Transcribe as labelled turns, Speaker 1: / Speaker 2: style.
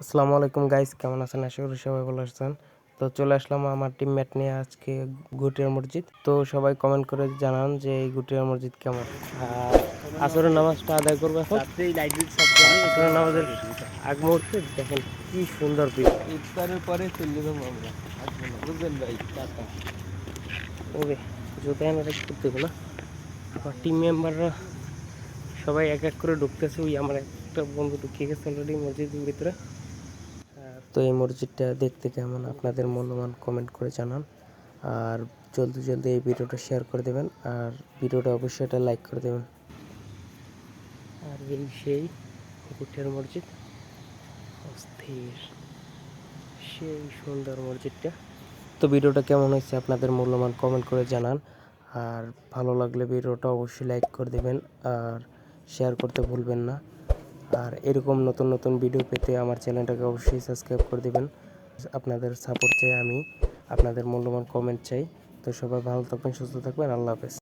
Speaker 1: আসসালামু আলাইকুম গাইস, কেমন আছেন? আশা করি সবাই ভালো আছেন। তো চলে আসলাম আমার টিমমেট নিয়ে আজকে গুটিয়া মসজিদ। তো সবাই কমেন্ট করে জানান যে এই গুটিয়া মসজিদ কেমন। আর আসরের নামাজটা আদায় করবো এখন। আসরের নামাজের আগ মুহূর্তে দেখেন কি সুন্দর ভিউ।
Speaker 2: ইফতারের পরে চলে যাবো আমরা, বুঝলেন ভাই? টাটা।
Speaker 1: ওরে জুতা এনে করতে হবে না। আমার টিম মেম্বাররা সবাই এক এক করে ঢুকতেছে। ওই আমার একটা বন্ধু ঢুকিয়ে গেছে অলরেডি মসজিদের ভিতরে। তো এই মসজিদটা দেখতে কেমন আপনাদের মূল্যবান কমেন্ট করে জানান। আর জলদি জলদি এই ভিডিওটা শেয়ার করে দেবেন, আর ভিডিওটা অবশ্যই এটা লাইক করে দেবেন। আর এই সেই গুটিয়ার মসজিদ, অস্থির, সেই সুন্দর মসজিদটা। তো ভিডিওটা কেমন হয়েছে আপনাদের মূল্যবান কমেন্ট করে জানান। আর ভালো লাগলে ভিডিওটা অবশ্যই লাইক করে দেবেন আর শেয়ার করতে ভুলবেন না। আর এরকম নতুন নতুন ভিডিও পেতে আমার চ্যানেলটাকে অবশ্যই সাবস্ক্রাইব করে দেবেন। আপনাদের সাপোর্ট চাই, আমি আপনাদের মূল্যবান কমেন্ট চাই। তো সবাই ভালো থাকবেন, সুস্থ থাকবেন। আল্লাহ হাফেজ।